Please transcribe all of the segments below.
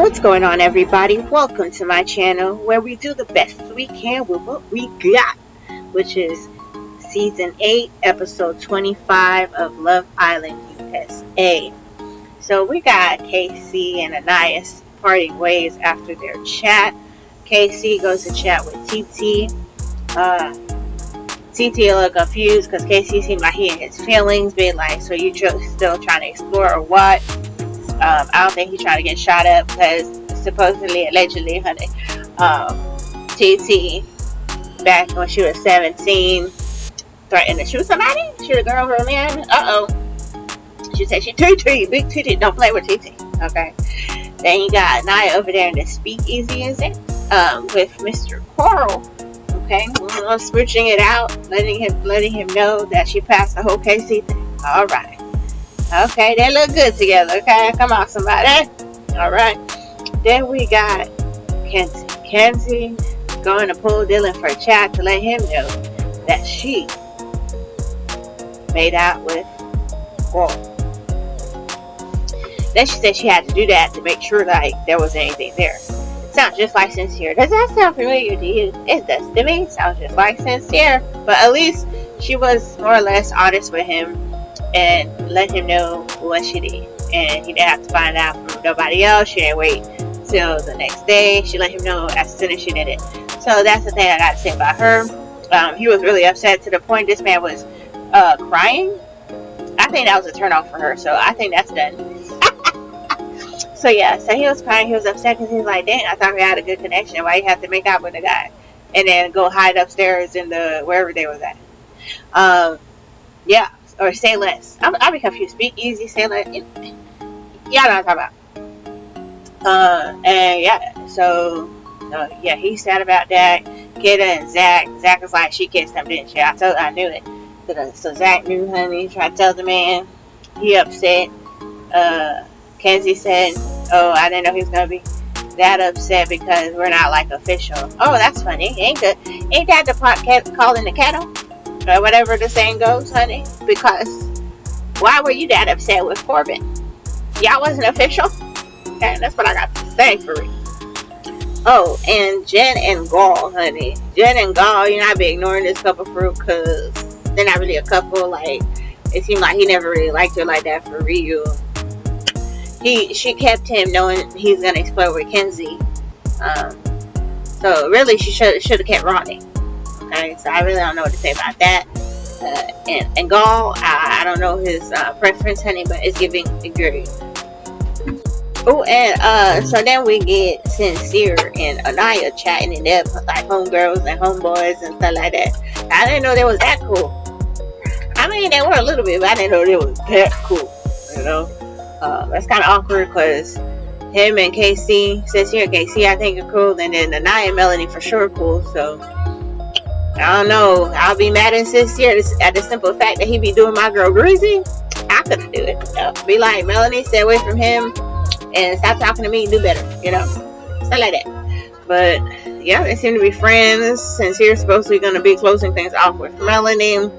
What's going on, everybody? Welcome to my channel where we do the best we can with what we got, which is season 8 episode 25 of Love Island USA. So we got Casey and Anais parting ways after their chat. Casey goes to chat with TT. TT a little confused because Casey seemed like he had his feelings, being like, so you still trying to explore or what? I don't think he's trying to get shot up because supposedly, allegedly, honey, TT, back when she was 17, threatened to shoot somebody, shoot a girl or a man. She said she TT, big TT, don't play with TT, okay? Then you got Nia over there in the speakeasy, is it? With Mr. Coral, okay? Switching it out, letting him know that she passed the whole Casey thing. All right. Okay, they look good together, okay? Come on, somebody. Alright. Then we got Kenzie. Kenzie going to pull Dylan for a chat to let him know that she made out with Paul. Then she said she had to do that to make sure, like, there wasn't anything there. Sounds just like Sincere. Does that sound familiar to you? It does to me. Sounds just like Sincere. But at least she was more or less honest with him and let him know what she did, and he didn't have to find out from nobody else. She didn't wait till the next day. She let him know as soon as she did it. So that's the thing I gotta say about her. He was really upset to the point this man was crying. I think that was a turn off for her, so I think that's done. So yeah, so he was crying. He was upset because he was like, dang, I thought we had a good connection. Why you have to make out with a guy and then go hide upstairs in the wherever they was at? Yeah. Or say less. I'll be confused. Speak easy, say less. Y'all know what I'm talking about. And yeah, so yeah, he's sad about that. Kidda and Zach. Zach was like, she kissed him, didn't she? I knew it. So Zach knew, honey. Tried to tell the man. He upset. Kenzie said, oh, I didn't know he was gonna be that upset because we're not like official. Oh, that's funny. Ain't that the pot calling the kettle? Or whatever the saying goes, honey. Because why were you that upset with Corbin? Y'all wasn't official? Okay, that's what I got to say for it. Oh, and Jen and Gaul, honey. Jen and Gaul, you know, I be ignoring this couple fruit because they're not really a couple. Like, it seemed like he never really liked her like that for real. She kept him knowing he's gonna explore with Kenzie. So really, she should have kept Ronnie. Okay, so I really don't know what to say about that. And Gaul, I don't know his preference, honey, but it's giving agreed. Oh, and so then we get Sincere and Anaya chatting in there like homegirls and homeboys and stuff like that. I didn't know they was that cool. I mean, they were a little bit, but I didn't know they was that cool. You know, that's kind of awkward because him and Casey, Sincere and Casey, I think are cool, and then Anaya and Melanie for sure cool. So I don't know. I'll be mad and Sincere at the simple fact that he be doing my girl Greasy. I couldn't do it. Be like, Melanie, stay away from him and stop talking to me. Do better, you know, stuff like that. But yeah, they seem to be friends. Sincere's supposedly going to be closing things off with Melanie.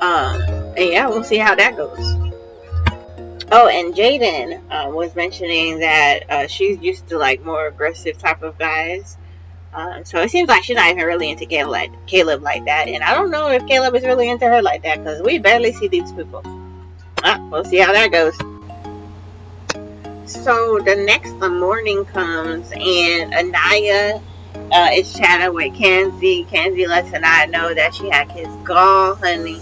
And yeah, we'll see how that goes. Oh, and Jaden was mentioning that she's used to like more aggressive type of guys. So it seems like she's not even really into Caleb like that. And I don't know if Caleb is really into her like that because we barely see these people. We'll see how that goes. So the next morning comes and Anaya is chatting with Kenzie. Kenzie lets Anaya know that she had kissed Gaul, honey.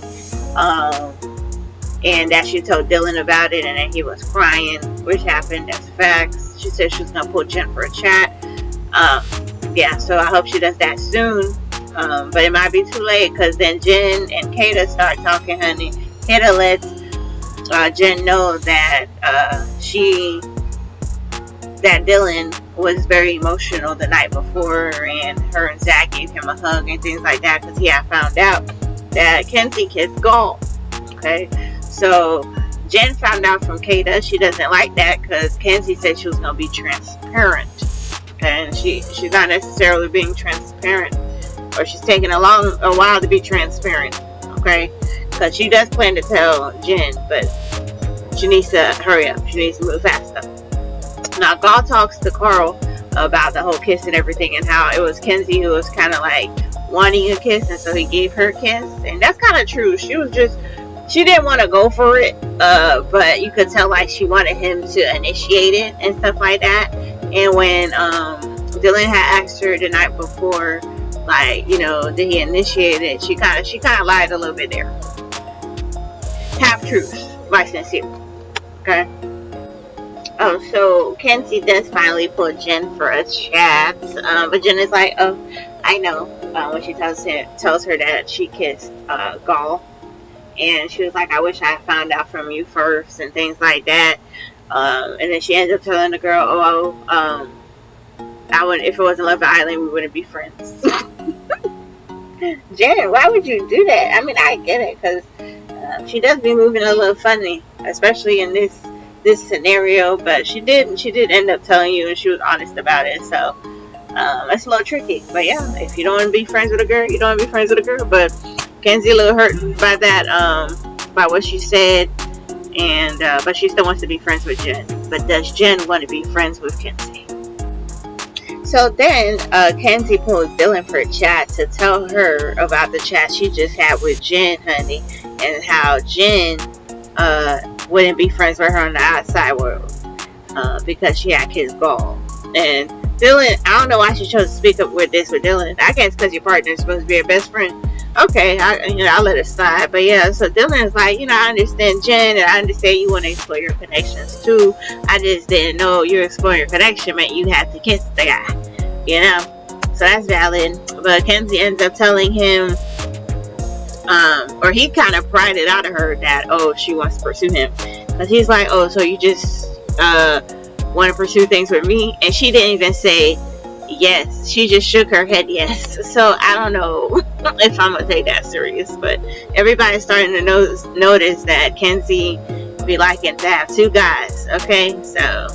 And that she told Dylan about it and then he was crying, which happened. That's facts. She said she was going to pull Jen for a chat. Yeah, so I hope she does that soon. But it might be too late because then Jen and Kata start talking, honey. Kata lets Jen know that that Dylan was very emotional the night before and her and Zach gave him a hug and things like that because he had found out that Kenzie kissed Gaul. Okay, so Jen found out from Kata she doesn't like that because Kenzie said she was going to be transparent. And she's not necessarily being transparent, or she's taking a while to be transparent, okay? Because she does plan to tell Jen, but she needs to hurry up. She needs to move faster. Now, Gaul talks to Carl about the whole kiss and everything, and how it was Kenzie who was kind of like wanting a kiss, and so he gave her a kiss. And that's kind of true. She didn't want to go for it, but you could tell like she wanted him to initiate it and stuff like that. And when Dylan had asked her the night before, like, you know, did he initiate it, she kind of lied a little bit there. Half truths by Sincere. Okay. So Kenzie does finally pull Jen for a chat, but Jen is like, oh, I know, when she tells her that she kissed Gaul, and she was like, I wish I had found out from you first, and things like that. And then she ends up telling the girl, I would, if it wasn't Love Island, we wouldn't be friends. Jen, why would you do that? I mean, I get it, because she does be moving a little funny, especially in this scenario, but she did end up telling you, and she was honest about it. So it's a little tricky, but yeah, if you don't want to be friends with a girl, you don't want to be friends with a girl. But Kenzie a little hurt by that, by what she said, and but she still wants to be friends with Jen. But does Jen want to be friends with Kenzie? So then Kenzie pulls Dylan for a chat to tell her about the chat she just had with Jen, honey, and how Jen wouldn't be friends with her on the outside world because she had kissed Gaul. And Dylan, I don't know why she chose to speak up with Dylan. I guess because your partner is supposed to be your best friend. Okay, I'll let it slide. But yeah, so Dylan is like, I understand Jen, and I understand you want to explore your connections too. I just didn't know you're exploring your connection meant you had to kiss the guy, So that's valid. But Kenzie ends up telling him, or he kind of pried it out of her that, she wants to pursue him. Because he's like, so you just want to pursue things with me? And she didn't even say yes. She just shook her head yes. So I don't know if I'm going to take that serious. But everybody's starting to notice that Kenzie be liking to have two guys. Okay, so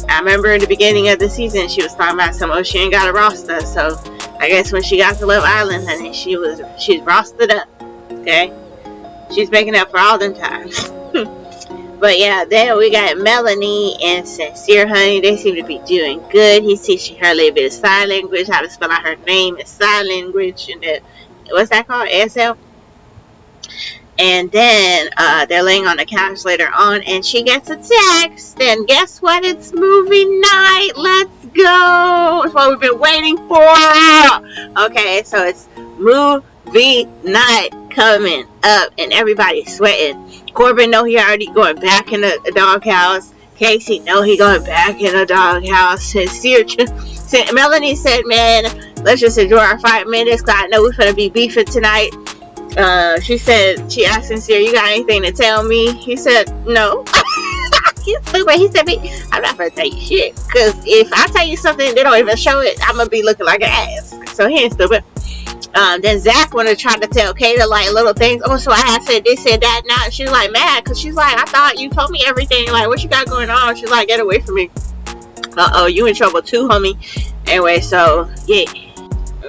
I remember in the beginning of the season, she was talking about she ain't got a roster. So I guess when she got to Love Island, honey, she's rostered up. Okay, she's making up for all them times. But yeah, then we got Melanie and Sincere, honey. They seem to be doing good. He's teaching her a little bit of sign language, how to spell out her name in sign language, and what's that called? ASL. And then they're laying on the couch later on, and she gets a text. And guess what? It's movie night. Let's go. It's what we've been waiting for. Okay, so it's movie night coming up, and everybody's sweating. Corbin know he already going back in the doghouse. Casey know he going back in the doghouse. Melanie said, man, let's just enjoy our 5 minutes, because I know we're going to be beefing tonight. She asked Sincere, you got anything to tell me? He said, no. He's stupid. He said, I'm not going to tell you shit, because if I tell you something, they don't even show it, I'm going to be looking like an ass. So he ain't stupid. Then Zach wanted to try to tell Kata like little things. So I had said this, said that, now. She's like mad because she's like, I thought you told me everything. Like, what you got going on? She's like, get away from me. You in trouble too, homie. Anyway, so yeah.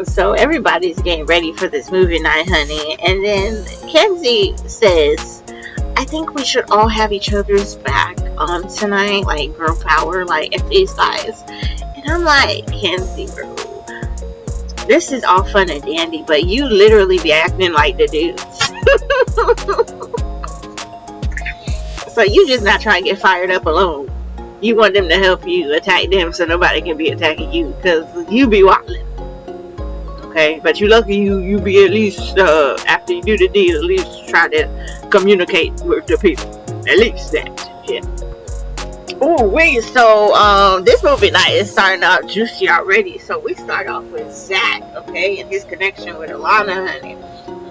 So everybody's getting ready for this movie night, honey. And then Kenzie says, I think we should all have each other's back tonight. Like, girl power, like, if these guys. And I'm like, Kenzie, bro, this is all fun and dandy, but you literally be acting like the dudes. So you just not trying to get fired up alone. You want them to help you attack them so nobody can be attacking you, because you be wildin'. Okay, but you lucky you be at least, after you do the deed, at least try to communicate with the people. At least that, yeah. Oh wait, so this movie night is starting out juicy already. So we start off with Zach, okay, and his connection with Alana, honey.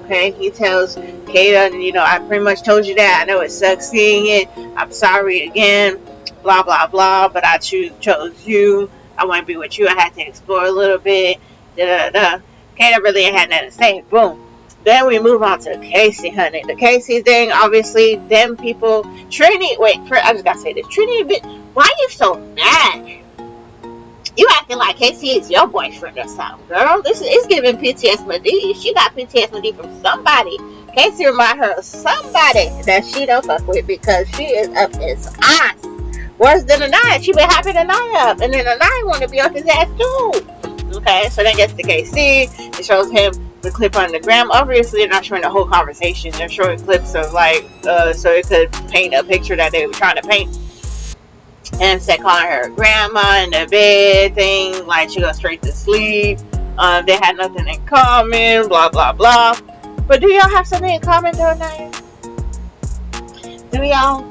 Okay, he tells Kata, I pretty much told you that. I know it sucks seeing it. I'm sorry again. Blah blah blah. But I chose you. I want to be with you. I had to explore a little bit. Da da da. Kata really ain't had nothing to say. Boom. Then we move on to Casey, honey. The Casey thing, obviously, them people. Trini, I just gotta say this. Trini, why are you so mad? You acting like Casey is your boyfriend or something, girl. This is giving PTSD. She got PTSD from somebody. Casey remind her of somebody that she don't fuck with, because she is up his ass Worse than Anaya. She been happy to Anaya up. And then Anaya want to be on his ass too. Okay, so then gets to KC. It shows him the clip on the gram. Obviously, they're not showing the whole conversation. They're showing clips of like, so it could paint a picture that they were trying to paint. And instead calling her grandma in the bed thing, like she goes straight to sleep. They had nothing in common, blah, blah, blah. But do y'all have something in common though, Naya? Do y'all?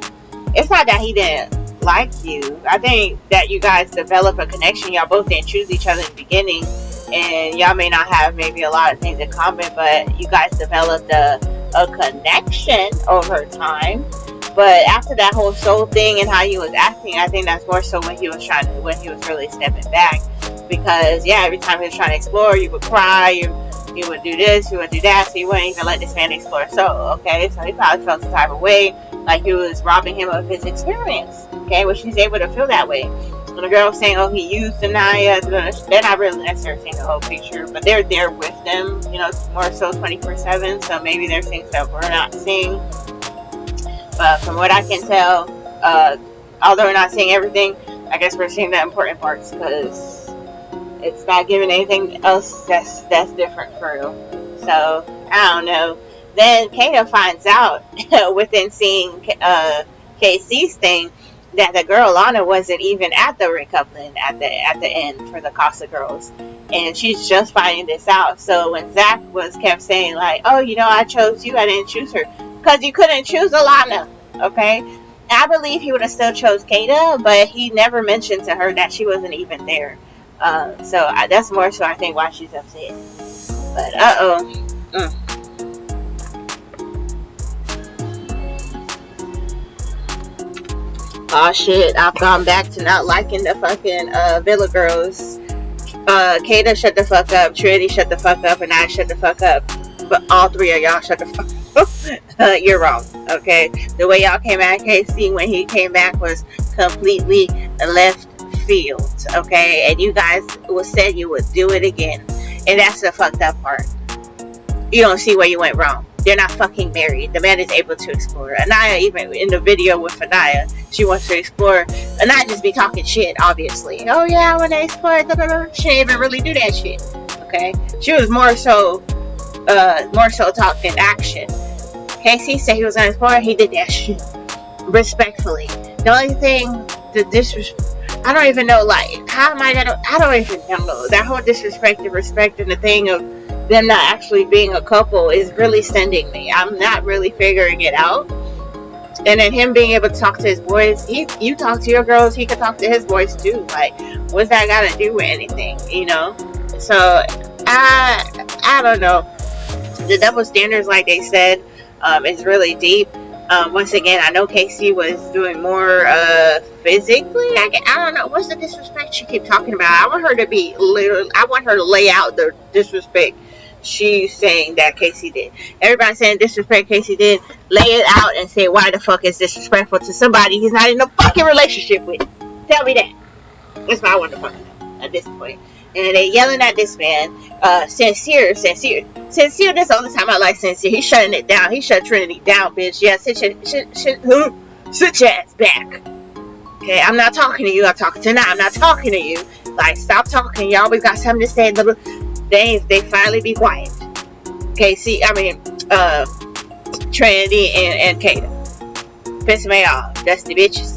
It's not that he didn't like you. I think that you guys develop a connection. Y'all both didn't choose each other in the beginning, and y'all may not have maybe a lot of things in common, but you guys developed a connection over time. But after that whole soul thing and how he was acting, I think that's more so when he was really stepping back. Because yeah, every time he was trying to explore, you would cry, you would do this, you would do that, so you wouldn't even let this man explore. So okay, so he probably felt some type of way, like he was robbing him of his experience. Okay, which he's able to feel that way. When the girl was saying, oh, he used Anaya, they're not really necessarily seeing the whole picture, but they're there with them, you know, more so 24/7. So maybe they're seeing stuff we're not seeing. But from what I can tell, although we're not seeing everything, I guess we're seeing the important parts, because it's not giving anything else that's different for real. So I don't know. Then Kata finds out within seeing KC's thing that the girl Lana wasn't even at the recoupling at the end for the Casa girls, and she's just finding this out. So when Zach kept saying like, oh, you know, I chose you, I didn't choose her, because you couldn't choose Alana. Okay, I believe he would have still chose Kata, but he never mentioned to her that she wasn't even there. So that's more so I think why she's upset. But oh shit, I've gone back to not liking the fucking Villa girls. Kata shut the fuck up, Trinity shut the fuck up, and I shut the fuck up. But all three of y'all shut the fuck up. You're wrong, okay? The way y'all came at KC when he came back was completely left field, okay? And you guys said you would do it again. And that's the fucked up part. You don't see where you went wrong. They're not fucking married. The man is able to explore. Anaya, even in the video with Anaya, she wants to explore. Anaya just be talking shit, obviously. Oh yeah, I want to explore. She didn't even really do that shit, okay? She was more so talk than action. KC said he was gonna explore. He did that shit respectfully. The only thing, I don't even know, like, how am I gonna, I don't even know. That whole disrespect and respect and the thing of them not actually being a couple is really sending me. I'm not really figuring it out. And then him being able to talk to his boys, you talk to your girls, he can talk to his boys too. Like, what's that got to do with anything, you know? So, I don't know. The double standards, like they said, is really deep. Once again, I know KC was doing more physically. I don't know. What's the disrespect she keep talking about? I want her to be literally, I want her to lay out the disrespect she's saying that KC did. Everybody's saying disrespect KC did. Lay it out and say why the fuck is disrespectful to somebody he's not in a fucking relationship with. Tell me that. That's what I want to fucking know at this point. And they're yelling at this man. Sincere. This is the only time I like Sincere. He's shutting it down. He shut Trinity down, bitch. Yeah, sit your ass back. Okay, I'm not talking to you. I'm talking to now. I'm not talking to you. Like, stop talking. You always got something to say. They finally be quiet. KC, Trinity and Kata. Piss me off. That's the bitches.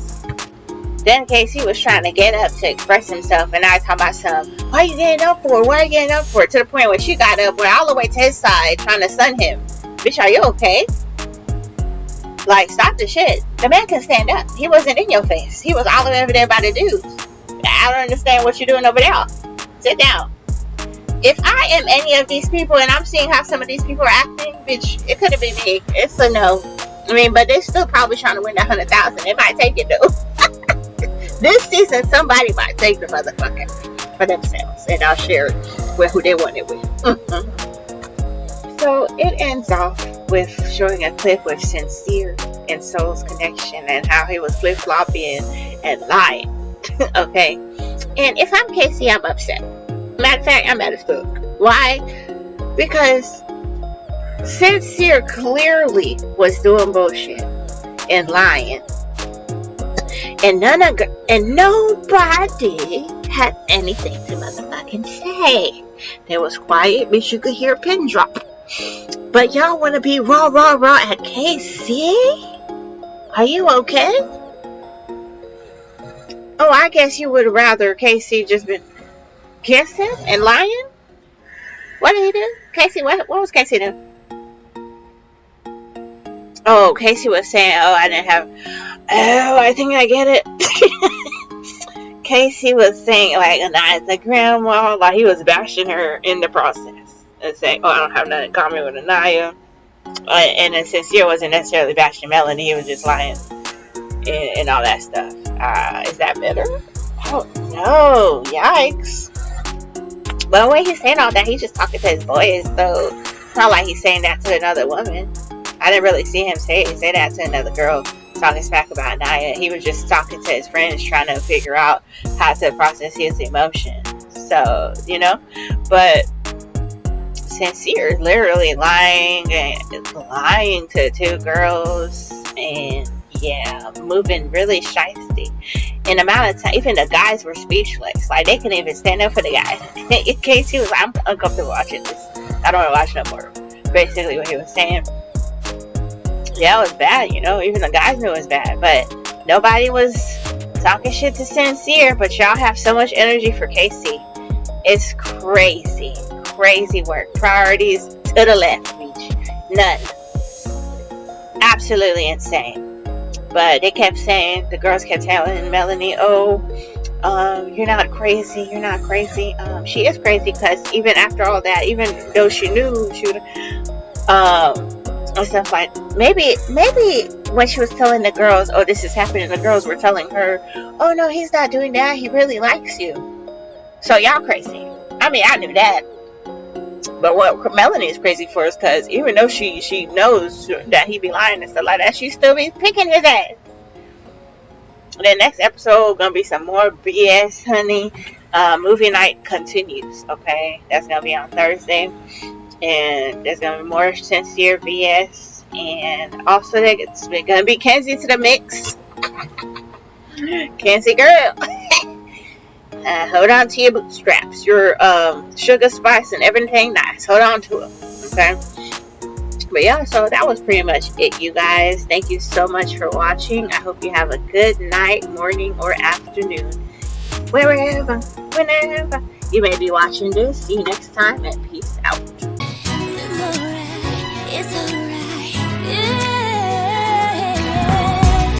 Then KC was trying to get up to express himself, and I was talking about some, why are you getting up for? Why are you getting up for? To the point where she got up, went all the way to his side, trying to stun him. Bitch, are you okay? Like, stop the shit. The man can stand up. He wasn't in your face. He was all over there by the dudes. I don't understand what you're doing over there. Sit down. If I am any of these people, and I'm seeing how some of these people are acting, bitch, it could have been me. It's a no. I mean, but they're still probably trying to win that 100,000. They might take it, though. This season, somebody might take the motherfucker for themselves, and I'll share it with who they want it with. So it ends off with showing a clip with Sincere and Soul's connection and how he was flip-flopping and lying. Okay, and if I'm KC, I'm upset. Matter of fact, I'm mad as fuck. Why? Because Sincere clearly was doing bullshit and lying. And nobody had anything to motherfucking say. There was quiet, but you could hear a pin drop. But y'all want to be raw at Casey? Are you okay? Oh, I guess you would rather Casey just been kissing and lying? What did he do? Casey, what was Casey doing? Oh, Casey was saying, I think I get it. Casey was saying, like, Ania's a grandma, like he was bashing her in the process. And saying, I don't have nothing in common with Ania. And then Sincere wasn't necessarily bashing Melanie, he was just lying and all that stuff. Is that better? Oh, no. Yikes. But when he's saying all that, he's just talking to his boys, so it's not like he's saying that to another woman. I didn't really see him say that to another girl talking smack about Nia. He was just talking to his friends, trying to figure out how to process his emotions. So, but Sincere literally lying to two girls and moving really shiesty. In the amount of time, even the guys were speechless. Like, they couldn't even stand up for the guy. In case he was, I'm uncomfortable watching this. I don't want to watch no more. Basically what he was saying. Yeah, it was bad, even the guys knew it was bad, but nobody was talking shit to Sincere, but y'all have so much energy for Casey. It's crazy work. Priorities to the left, Beach. None. Absolutely insane. But they kept saying, the girls kept telling Melanie, you're not crazy. She is crazy, because even after all that, even though she knew she would, and stuff like, maybe when she was telling the girls, this is happening, the girls were telling her, no, he's not doing that, he really likes you, so y'all crazy. I mean, I knew that, but what Melanie is crazy for is because even though she knows that he be lying and stuff like that, she still be picking his ass. The next episode gonna be some more BS, honey. Movie night continues. Okay, that's gonna be on Thursday. And there's going to be more Sincere BS. And also, there's going to be Kenzie to the mix. Kenzie girl. Hold on to your bootstraps. Your sugar, spice, and everything nice. Hold on to it. Okay? But yeah, so that was pretty much it, you guys. Thank you so much for watching. I hope you have a good night, morning, or afternoon. Wherever, whenever you may be watching this. See you next time, and peace out. It's alright.